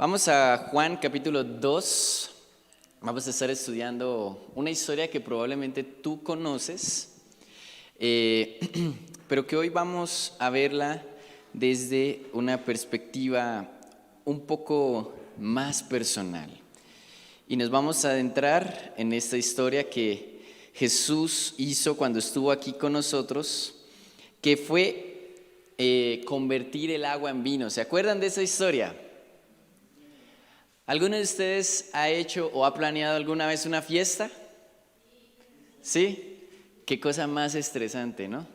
Vamos a Juan capítulo 2. Vamos a estar estudiando una historia que probablemente tú conoces, pero que hoy vamos a verla desde una perspectiva un poco más personal. Y nos vamos a adentrar en esta historia que Jesús hizo cuando estuvo aquí con nosotros, que fue convertir el agua en vino. ¿Se acuerdan de esa historia? ¿Alguno de ustedes ha hecho o ha planeado alguna vez una fiesta? ¿Sí? Qué cosa más estresante, ¿no?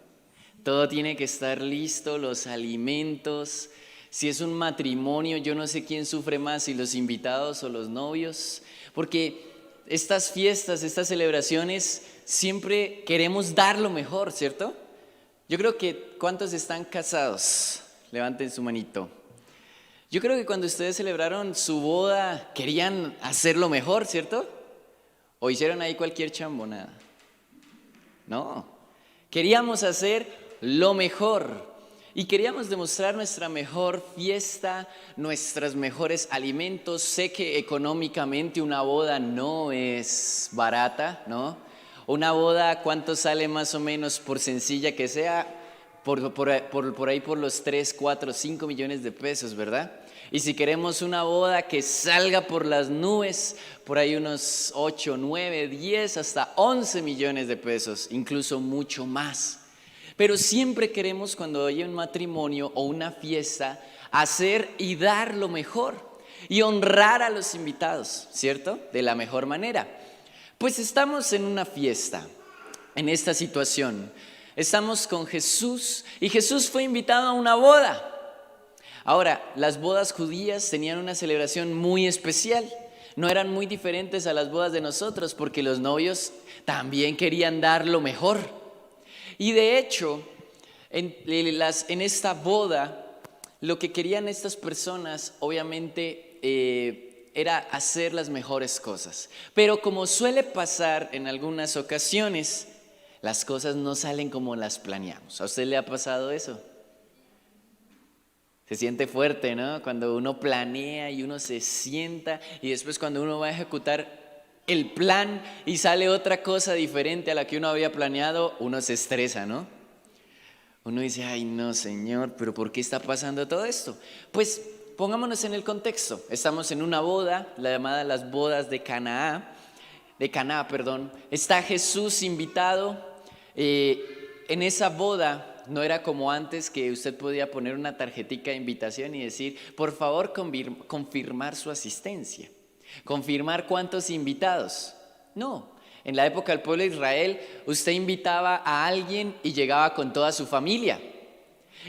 Todo tiene que estar listo, los alimentos. Si es un matrimonio, yo no sé quién sufre más, si los invitados o los novios, porque estas fiestas, estas celebraciones, siempre queremos dar lo mejor, ¿cierto? Yo creo que, ¿cuántos están casados? Levanten su manito. Yo creo que cuando ustedes celebraron su boda, querían hacerlo mejor, ¿cierto? ¿O hicieron ahí cualquier chambonada? No, queríamos hacer lo mejor y queríamos demostrar nuestra mejor fiesta, nuestros mejores alimentos. Sé que económicamente una boda no es barata, ¿no? Una boda, ¿cuánto sale más o menos por sencilla que sea? Por ahí por los 3, 4, 5 millones de pesos, ¿verdad? Y si queremos una boda que salga por las nubes, por ahí unos 8, 9, 10, hasta 11 millones de pesos, incluso mucho más. Pero siempre queremos, cuando hay un matrimonio o una fiesta, hacer y dar lo mejor y honrar a los invitados, ¿cierto? De la mejor manera. Pues estamos en una fiesta, en esta situación. Estamos con Jesús y Jesús fue invitado a una boda. Ahora, las bodas judías tenían una celebración muy especial. No eran muy diferentes a las bodas de nosotros porque los novios también querían dar lo mejor. Y de hecho, en esta boda, lo que querían estas personas, obviamente, era hacer las mejores cosas. Pero como suele pasar en algunas ocasiones, las cosas no salen como las planeamos. ¿A usted le ha pasado eso? Se siente fuerte, ¿no? Cuando uno planea y uno se sienta y después cuando uno va a ejecutar el plan y sale otra cosa diferente a la que uno había planeado, uno se estresa, ¿no? Uno dice, ay no, Señor, pero ¿por qué está pasando todo esto? Pues pongámonos en el contexto. Estamos en una boda, la llamada las bodas de Caná. Está Jesús invitado. En esa boda no era como antes, que usted podía poner una tarjetica de invitación y decir, por favor, confirmar su asistencia, confirmar cuántos invitados. No, en la época del pueblo de Israel, usted invitaba a alguien y llegaba con toda su familia.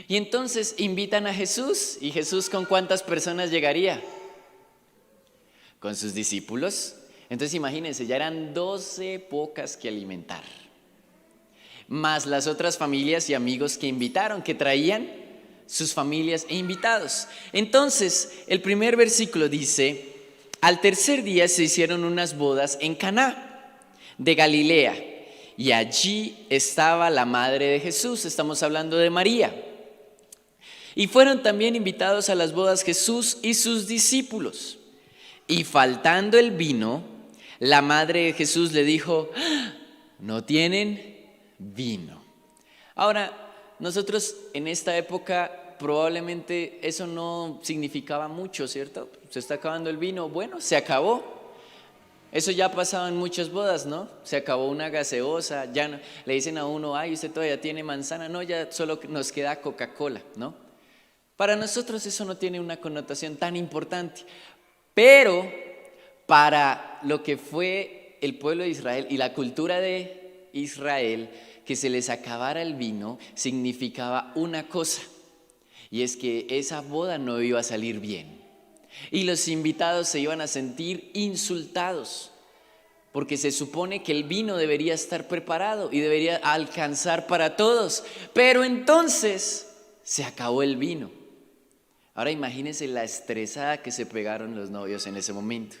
Y entonces invitan a Jesús, y Jesús, ¿con cuántas personas llegaría? Con sus discípulos. Entonces imagínense, ya eran 12 bocas que alimentar, más las otras familias y amigos que invitaron, que traían sus familias e invitados. Entonces, el primer versículo dice, al tercer día se hicieron unas bodas en Caná de Galilea, y allí estaba la madre de Jesús, estamos hablando de María. Y fueron también invitados a las bodas Jesús y sus discípulos. Y faltando el vino, la madre de Jesús le dijo, ¿no tienen vino? Ahora, nosotros en esta época probablemente eso no significaba mucho, ¿cierto? Se está acabando el vino, bueno, se acabó. Eso ya ha pasado en muchas bodas, ¿no? Se acabó una gaseosa, ya no, le dicen a uno, ay, usted todavía tiene manzana, no, ya solo nos queda Coca-Cola, ¿no? Para nosotros eso no tiene una connotación tan importante, pero para lo que fue el pueblo de Israel y la cultura de Israel, que se les acabara el vino significaba una cosa, y es que esa boda no iba a salir bien y los invitados se iban a sentir insultados, porque se supone que el vino debería estar preparado y debería alcanzar para todos, pero entonces se acabó el vino. Ahora imagínense la estresada que se pegaron los novios en ese momento.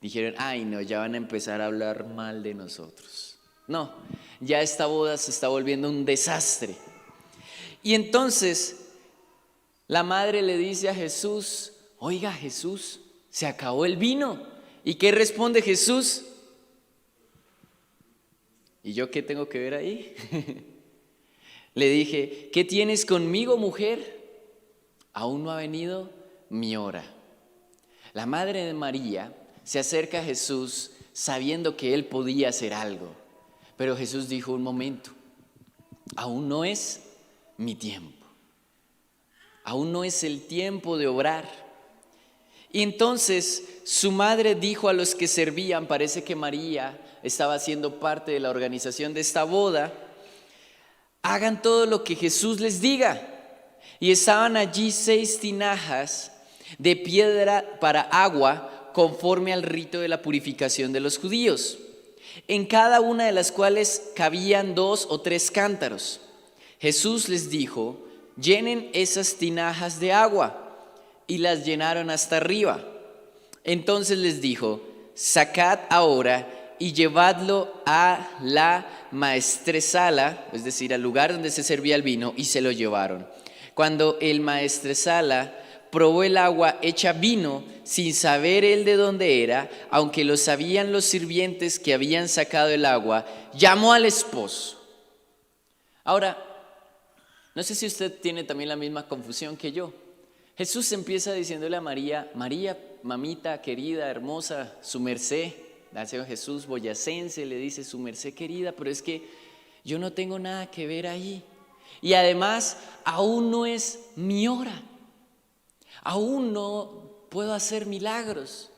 Dijeron, ay no, ya van a empezar a hablar mal de nosotros. No, ya esta boda se está volviendo un desastre. Y entonces la madre le dice a Jesús, oiga Jesús, se acabó el vino. ¿Y qué responde Jesús? ¿Y yo qué tengo que ver ahí? Le dije, ¿qué tienes conmigo, mujer? Aún no ha venido mi hora. La madre de María se acerca a Jesús sabiendo que él podía hacer algo. Pero Jesús dijo, un momento, aún no es mi tiempo. Aún no es el tiempo de obrar. Y entonces su madre dijo a los que servían, parece que María estaba siendo parte de la organización de esta boda, hagan todo lo que Jesús les diga. Y estaban allí 6 tinajas de piedra para agua conforme al rito de la purificación de los judíos, en cada una de las cuales cabían 2 o 3 cántaros. Jesús les dijo, llenen esas tinajas de agua, y las llenaron hasta arriba. Entonces les dijo, sacad ahora y llevadlo a la maestresala, es decir, al lugar donde se servía el vino, y se lo llevaron. Cuando el maestresala probó el agua hecha vino, sin saber él de dónde era, aunque lo sabían los sirvientes que habían sacado el agua, llamó al esposo. Ahora, no sé si usted tiene también la misma confusión que yo. Jesús empieza diciéndole a María, María, mamita querida, hermosa, su merced. Nació Jesús boyacense, le dice su merced querida, pero es que yo no tengo nada que ver ahí. Y además, aún no es mi hora. Aún no puedo hacer milagros.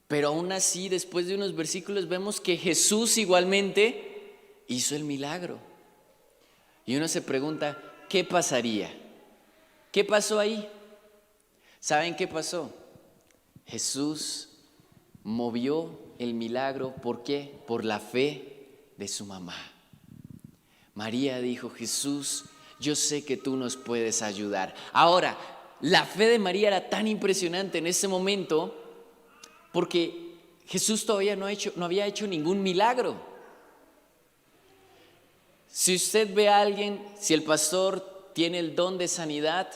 Pero aún así, después de unos versículos, vemos que Jesús igualmente hizo el milagro. Y uno se pregunta, ¿qué pasaría? ¿Qué pasó ahí? ¿Saben qué pasó? Jesús movió el milagro. ¿Por qué? Por la fe de su mamá. María dijo, Jesús, yo sé que tú nos puedes ayudar. Ahora, la fe de María era tan impresionante en ese momento porque Jesús todavía no había hecho ningún milagro. Si usted ve a alguien, si el pastor tiene el don de sanidad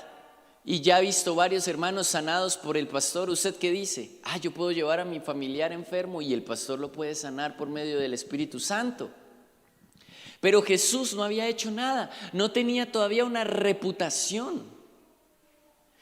y ya ha visto varios hermanos sanados por el pastor, ¿usted qué dice? Yo puedo llevar a mi familiar enfermo y el pastor lo puede sanar por medio del Espíritu Santo. Pero Jesús no había hecho nada, no tenía todavía una reputación.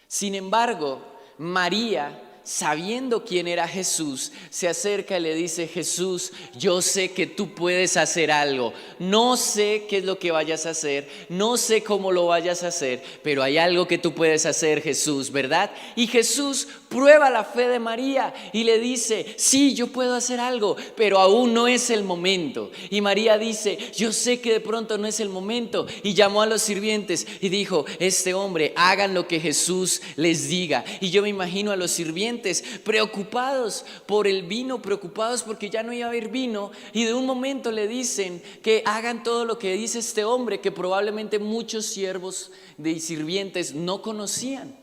Sin embargo, María, sabiendo quién era Jesús, se acerca y le dice, Jesús, yo sé que tú puedes hacer algo. No sé qué es lo que vayas a hacer, no sé cómo lo vayas a hacer, pero hay algo que tú puedes hacer, Jesús, ¿verdad? Y Jesús prueba la fe de María y le dice, sí, yo puedo hacer algo, pero aún no es el momento. Y María dice, yo sé que de pronto no es el momento. Y llamó a los sirvientes y dijo, este hombre, hagan lo que Jesús les diga. Y yo me imagino a los sirvientes preocupados por el vino, preocupados porque ya no iba a haber vino, y de un momento le dicen que hagan todo lo que dice este hombre, que probablemente muchos siervos y sirvientes no conocían.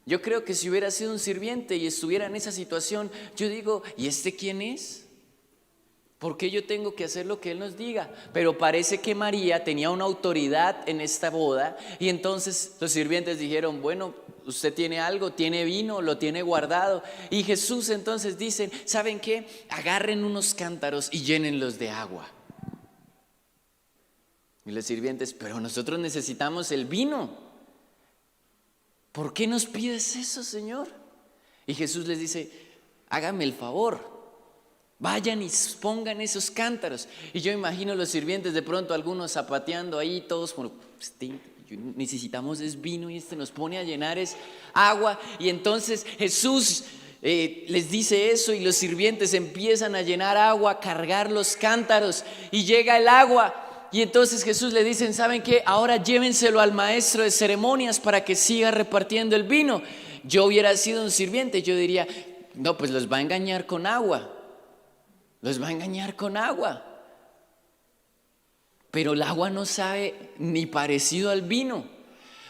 Yo creo que si hubiera sido un sirviente y estuviera en esa situación, yo digo, ¿y este quién es? ¿Por qué yo tengo que hacer lo que él nos diga? Pero parece que María tenía una autoridad en esta boda, y entonces los sirvientes dijeron, bueno, usted tiene algo, tiene vino, lo tiene guardado. Y Jesús entonces dice, ¿saben qué? Agarren unos cántaros y llénenlos de agua. Y los sirvientes, pero nosotros necesitamos el vino. ¿Por qué nos pides eso, Señor? Y Jesús les dice, hágame el favor, vayan y pongan esos cántaros. Y yo imagino los sirvientes de pronto, algunos zapateando ahí, todos como, necesitamos es vino y nos pone a llenar es agua. Y entonces Jesús les dice eso y los sirvientes empiezan a llenar agua, a cargar los cántaros y llega el agua. Y entonces Jesús le dice, ¿saben qué? Ahora llévenselo al maestro de ceremonias para que siga repartiendo el vino. Yo hubiera sido un sirviente, yo diría, no, pues los va a engañar con agua. Los va a engañar con agua. Pero el agua no sabe ni parecido al vino.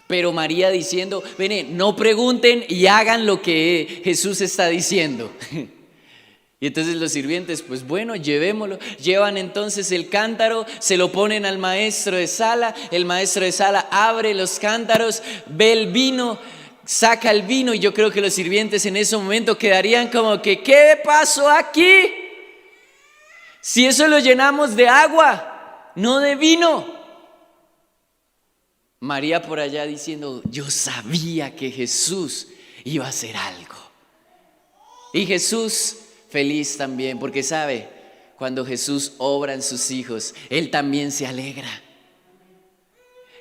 Pero María diciendo, ven, no pregunten y hagan lo que Jesús está diciendo. Y entonces los sirvientes, pues bueno, llevémoslo. Llevan entonces el cántaro, se lo ponen al maestro de sala. El maestro de sala abre los cántaros, ve el vino, saca el vino y yo creo que los sirvientes en ese momento quedarían como que, ¿qué pasó aquí? Si eso lo llenamos de agua, no de vino. María por allá diciendo, yo sabía que Jesús iba a hacer algo. Y Jesús feliz también, porque sabe, cuando Jesús obra en sus hijos, Él también se alegra.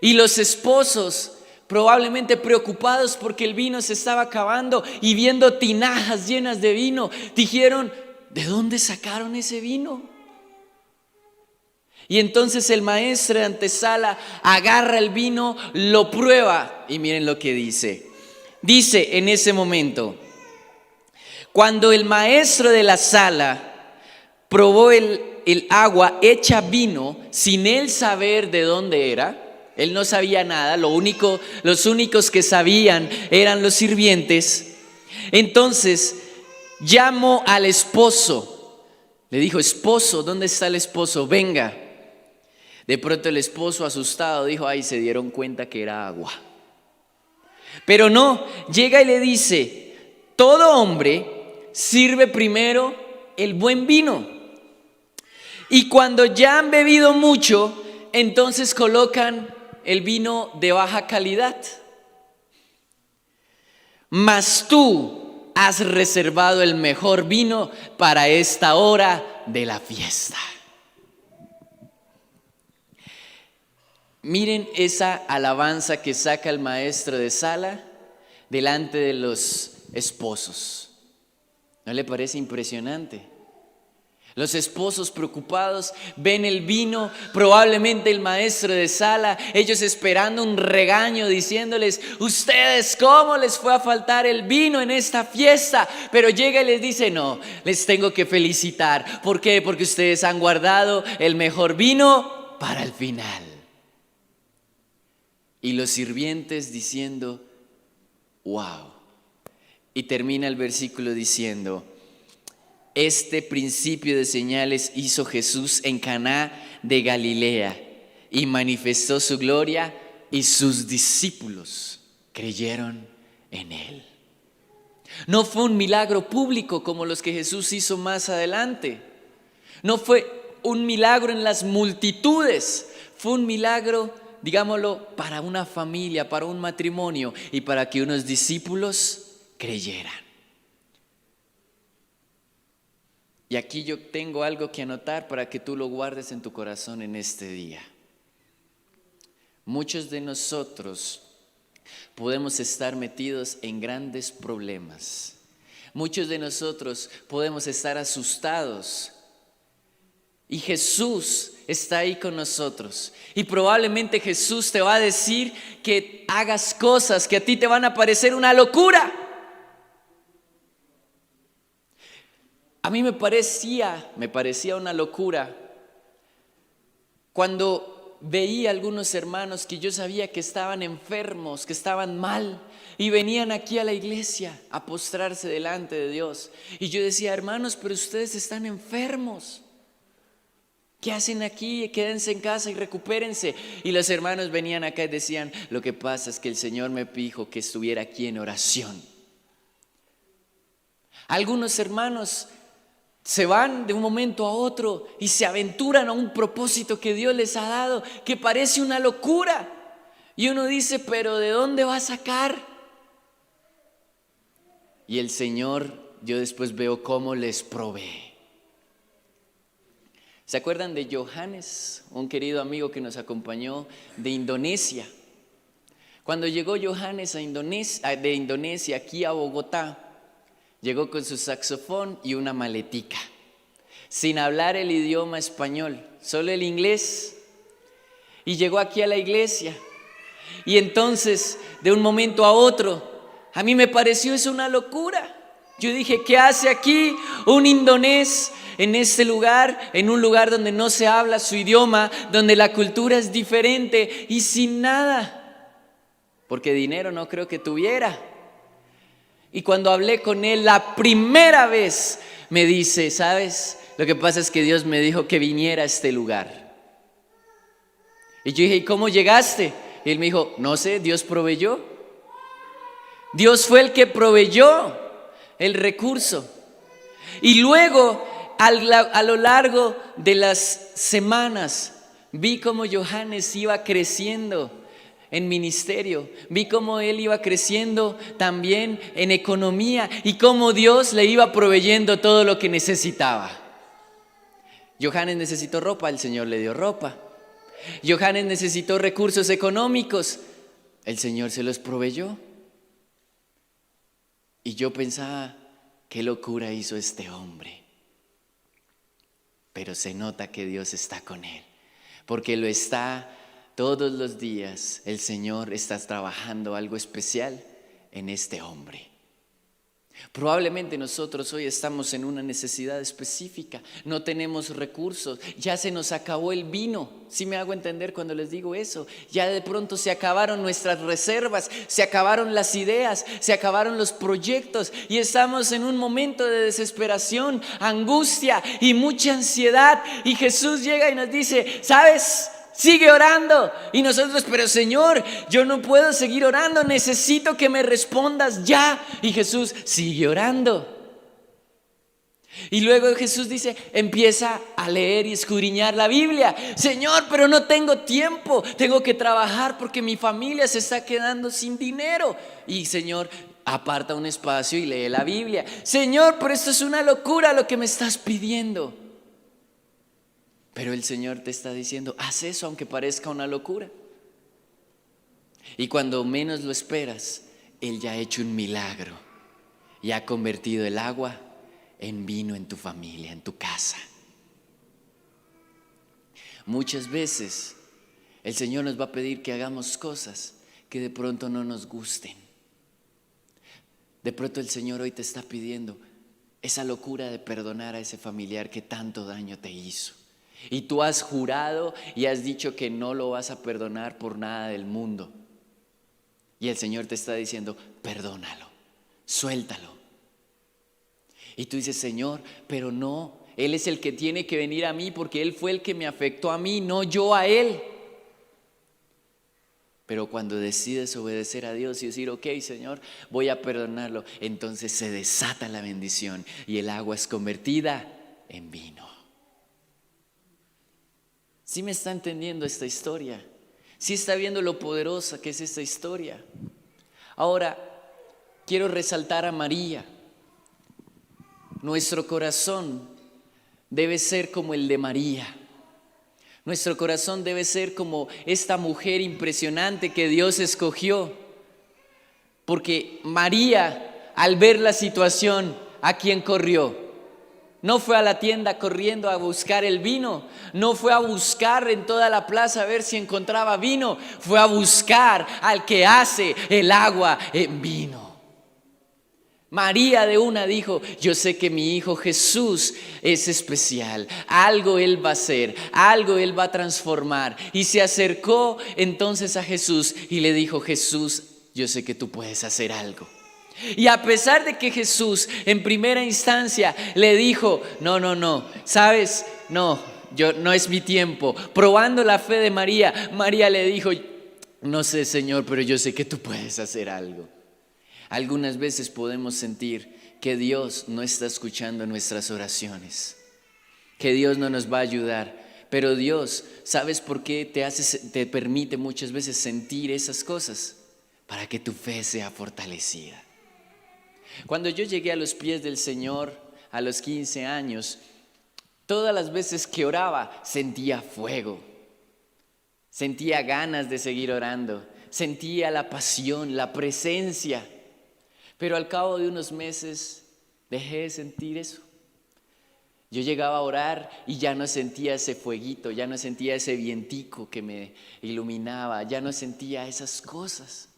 Y los esposos, probablemente preocupados porque el vino se estaba acabando y viendo tinajas llenas de vino, dijeron, ¿de dónde sacaron ese vino? Y entonces el maestro de antesala agarra el vino, lo prueba y miren lo que dice. Dice en ese momento, cuando el maestro de la sala probó el agua hecha vino sin él saber de dónde era, él no sabía nada, los únicos que sabían eran los sirvientes. Entonces llamó al esposo, le dijo, esposo, ¿dónde está el esposo? Venga. De pronto el esposo asustado dijo, ay, se dieron cuenta que era agua. Pero no, llega y le dice, todo hombre sirve primero el buen vino. Y cuando ya han bebido mucho, entonces colocan el vino de baja calidad. Mas tú has reservado el mejor vino para esta hora de la fiesta. Miren esa alabanza que saca el maestro de sala delante de los esposos. ¿No le parece impresionante? Los esposos preocupados ven el vino, probablemente el maestro de sala, ellos esperando un regaño diciéndoles, ustedes, ¿cómo les fue a faltar el vino en esta fiesta? Pero llega y les dice, no, les tengo que felicitar. ¿Por qué? Porque ustedes han guardado el mejor vino para el final. Y los sirvientes diciendo, wow. Y termina el versículo diciendo, este principio de señales hizo Jesús en Caná de Galilea y manifestó su gloria y sus discípulos creyeron en él. No fue un milagro público como los que Jesús hizo más adelante. No fue un milagro en las multitudes, fue un milagro, digámoslo, para una familia, para un matrimonio y para que unos discípulos creyeran. Y aquí yo tengo algo que anotar para que tú lo guardes en tu corazón en este día. Muchos de nosotros podemos estar metidos en grandes problemas. Muchos de nosotros podemos estar asustados. Y Jesús está ahí con nosotros. Y probablemente Jesús te va a decir que hagas cosas que a ti te van a parecer una locura. A mí me parecía una locura cuando veía a algunos hermanos que yo sabía que estaban enfermos, que estaban mal y venían aquí a la iglesia a postrarse delante de Dios. Y yo decía, hermanos, pero ustedes están enfermos. ¿Qué hacen aquí? Quédense en casa y recupérense. Y los hermanos venían acá y decían, lo que pasa es que el Señor me dijo que estuviera aquí en oración. Algunos hermanos se van de un momento a otro y se aventuran a un propósito que Dios les ha dado, que parece una locura. Y uno dice, pero ¿de dónde va a sacar? Y el Señor, yo después veo cómo les provee. ¿Se acuerdan de Johannes, un querido amigo que nos acompañó de Indonesia? Cuando llegó Johannes de Indonesia aquí a Bogotá, llegó con su saxofón y una maletica, sin hablar el idioma español, solo el inglés. Y llegó aquí a la iglesia. Y entonces, de un momento a otro, a mí me pareció eso una locura. Yo dije, ¿qué hace aquí un indonés en este lugar, en un lugar donde no se habla su idioma, donde la cultura es diferente y sin nada? Porque dinero no creo que tuviera. Y cuando hablé con él la primera vez, me dice, ¿sabes? Lo que pasa es que Dios me dijo que viniera a este lugar. Y yo dije, ¿y cómo llegaste? Y él me dijo, no sé, Dios proveyó. Dios fue el que proveyó el recurso. Y luego, a lo largo de las semanas, vi cómo Johannes iba creciendo en ministerio, vi cómo él iba creciendo también en economía y cómo Dios le iba proveyendo todo lo que necesitaba. Johannes necesitó ropa, el Señor le dio ropa. Johannes necesitó recursos económicos, el Señor se los proveyó. Y yo pensaba, qué locura hizo este hombre. Pero se nota que Dios está con él, porque lo está todos los días. El Señor está trabajando algo especial en este hombre. Probablemente nosotros hoy estamos en una necesidad específica, no tenemos recursos, ya se nos acabó el vino. ¿Sí me hago entender cuando les digo eso? Ya de pronto se acabaron nuestras reservas, se acabaron las ideas, se acabaron los proyectos y estamos en un momento de desesperación, angustia y mucha ansiedad. Y Jesús llega y nos dice, ¿sabes? Sigue orando. Y nosotros, pero Señor, yo no puedo seguir orando, necesito que me respondas ya. Y Jesús sigue orando. Y luego Jesús dice, empieza a leer y escudriñar la Biblia. Señor, pero no tengo tiempo, tengo que trabajar porque mi familia se está quedando sin dinero. Y Señor, aparta un espacio y lee la Biblia. Señor, pero esto es una locura lo que me estás pidiendo. Pero el Señor te está diciendo, haz eso aunque parezca una locura. Y cuando menos lo esperas, Él ya ha hecho un milagro y ha convertido el agua en vino en tu familia, en tu casa. Muchas veces el Señor nos va a pedir que hagamos cosas que de pronto no nos gusten. De pronto el Señor hoy te está pidiendo esa locura de perdonar a ese familiar que tanto daño te hizo. Y tú has jurado y has dicho que no lo vas a perdonar por nada del mundo. Y el Señor te está diciendo, perdónalo, suéltalo. Y tú dices, Señor, pero no, Él es el que tiene que venir a mí porque Él fue el que me afectó a mí, no yo a Él. Pero cuando decides obedecer a Dios y decir, ok, Señor, voy a perdonarlo, entonces se desata la bendición y el agua es convertida en vino. ¿Sí me está entendiendo esta historia? ¿Sí está viendo lo poderosa que es esta historia? Ahora, quiero resaltar a María. Nuestro corazón debe ser como el de María. Nuestro corazón debe ser como esta mujer impresionante que Dios escogió. Porque María, al ver la situación, ¿a quién corrió? No fue a la tienda corriendo a buscar el vino, no fue a buscar en toda la plaza a ver si encontraba vino, fue a buscar al que hace el agua en vino. María de una dijo, yo sé que mi hijo Jesús es especial, algo Él va a hacer, algo Él va a transformar. Y se acercó entonces a Jesús y le dijo, Jesús, yo sé que tú puedes hacer algo. Y a pesar de que Jesús en primera instancia le dijo, no, ¿sabes? No es mi tiempo. Probando la fe de María, María le dijo, no sé, Señor, pero yo sé que tú puedes hacer algo. Algunas veces podemos sentir que Dios no está escuchando nuestras oraciones, que Dios no nos va a ayudar. Pero Dios, ¿sabes por qué te permite muchas veces sentir esas cosas? Para que tu fe sea fortalecida. Cuando yo llegué a los pies del Señor a los 15 años, todas las veces que oraba sentía fuego, sentía ganas de seguir orando, sentía la pasión, la presencia. Pero al cabo de unos meses dejé de sentir eso. Yo llegaba a orar y ya no sentía ese fueguito, ya no sentía ese vientico que me iluminaba, ya no sentía esas cosas.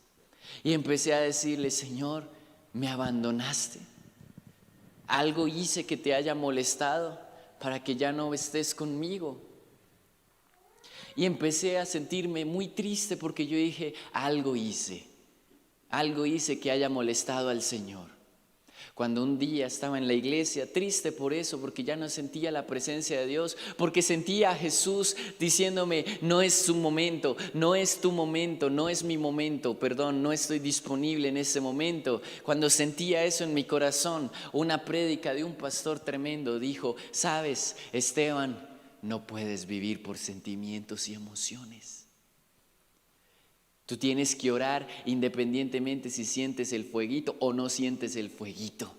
Y empecé a decirle, Señor, me abandonaste. Algo hice que te haya molestado para que ya no estés conmigo. Y empecé a sentirme muy triste porque yo dije, algo hice que haya molestado al Señor. Cuando un día estaba en la iglesia, triste por eso, porque ya no sentía la presencia de Dios, porque sentía a Jesús diciéndome, no es su momento, no es tu momento, no es mi momento, perdón, no estoy disponible en ese momento. Cuando sentía eso en mi corazón, una prédica de un pastor tremendo dijo, sabes, Esteban, no puedes vivir por sentimientos y emociones. Tú tienes que orar independientemente si sientes el fueguito o no sientes el fueguito.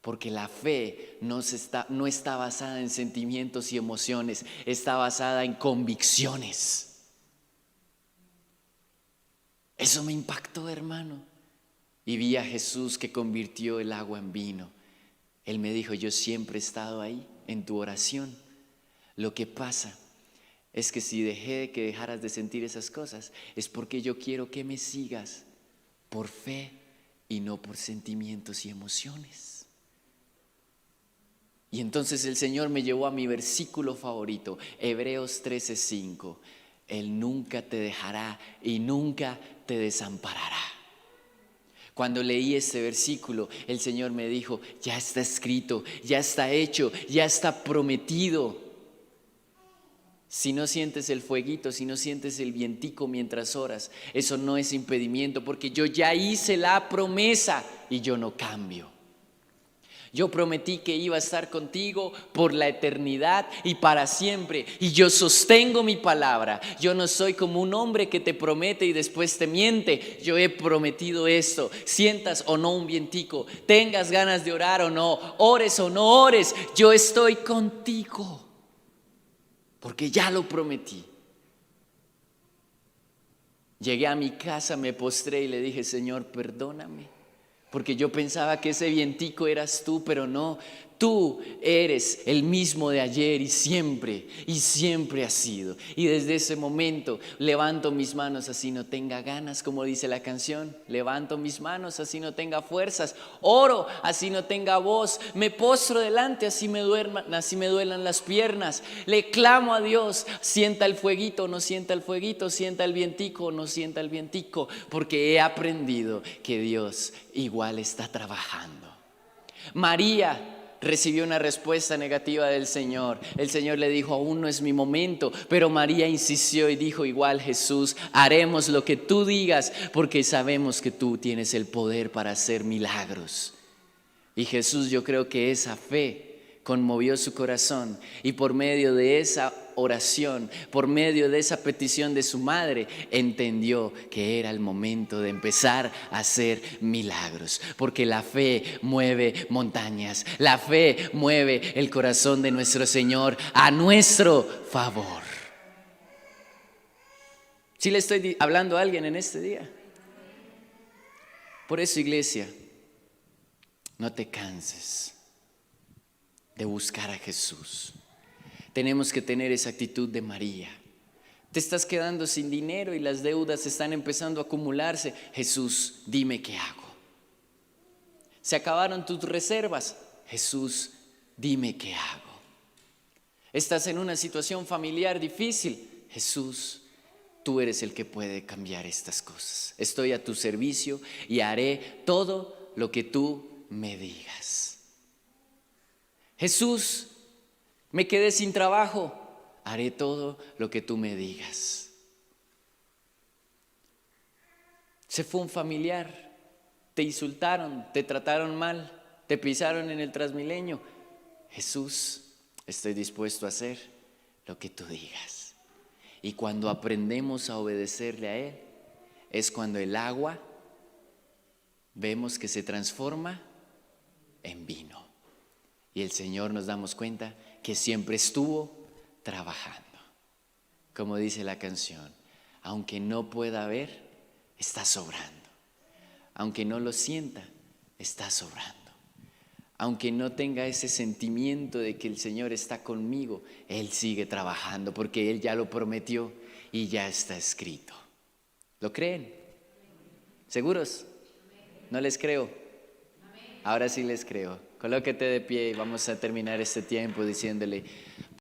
Porque la fe no está basada en sentimientos y emociones, está basada en convicciones. Eso me impactó, hermano. Y vi a Jesús que convirtió el agua en vino. Él me dijo, yo siempre he estado ahí en tu oración. Lo que pasa es que si dejé que dejaras de sentir esas cosas, es porque yo quiero que me sigas por fe y no por sentimientos y emociones. Y entonces el Señor me llevó a mi versículo favorito, Hebreos 13:5. Él nunca te dejará y nunca te desamparará. Cuando leí este versículo, el Señor me dijo, ya está escrito, ya está hecho, ya está prometido. Si no sientes el fueguito, si no sientes el vientico mientras oras, eso no es impedimento, porque yo ya hice la promesa y yo no cambio. Yo prometí que iba a estar contigo por la eternidad y para siempre, y yo sostengo mi palabra. Yo no soy como un hombre que te promete y después te miente. Yo he prometido esto, sientas o no un vientico, tengas ganas de orar o no, ores o no ores, yo estoy contigo. Porque ya lo prometí. Llegué a mi casa, me postré y le dije, Señor, perdóname. Porque yo pensaba que ese vientico eras tú, pero no. Tú eres el mismo de ayer y siempre has sido. Y desde ese momento levanto mis manos así no tenga ganas, como dice la canción. Levanto mis manos así no tenga fuerzas. Oro así no tenga voz. Me postro delante así me duelan las piernas. Le clamo a Dios, sienta el fueguito o no sienta el fueguito, sienta el vientico o no sienta el vientico. Porque he aprendido que Dios igual está trabajando. María recibió una respuesta negativa del Señor. El Señor le dijo, aún no es mi momento. Pero María insistió y dijo, igual Jesús, haremos lo que tú digas, porque sabemos que tú tienes el poder para hacer milagros. Y Jesús, yo creo que esa fe conmovió su corazón, y por medio de esa oración, por medio de esa petición de su madre, entendió que era el momento de empezar a hacer milagros, porque la fe mueve montañas, la fe mueve el corazón de nuestro Señor a nuestro favor. ¿Sí le estoy hablando a alguien en este día? Por eso, iglesia, no te canses de buscar a Jesús. Tenemos que tener esa actitud de María. Te estás quedando sin dinero y las deudas están empezando a acumularse. Jesús, dime qué hago. Se acabaron tus reservas. Jesús, dime qué hago. Estás en una situación familiar difícil. Jesús, tú eres el que puede cambiar estas cosas. Estoy a tu servicio y haré todo lo que tú me digas. Jesús, me quedé sin trabajo, haré todo lo que tú me digas. Se fue un familiar, te insultaron, te trataron mal, te pisaron en el Transmilenio. Jesús, estoy dispuesto a hacer lo que tú digas. Y cuando aprendemos a obedecerle a Él, es cuando el agua vemos que se transforma en vino. Y el Señor, nos damos cuenta que siempre estuvo trabajando. Como dice la canción, aunque no pueda ver, está sobrando. Aunque no lo sienta, está sobrando. Aunque no tenga ese sentimiento de que el Señor está conmigo, Él sigue trabajando porque Él ya lo prometió y ya está escrito. ¿Lo creen? ¿Seguros? No les creo. Ahora sí les creo. Colóquete de pie y vamos a terminar este tiempo diciéndole: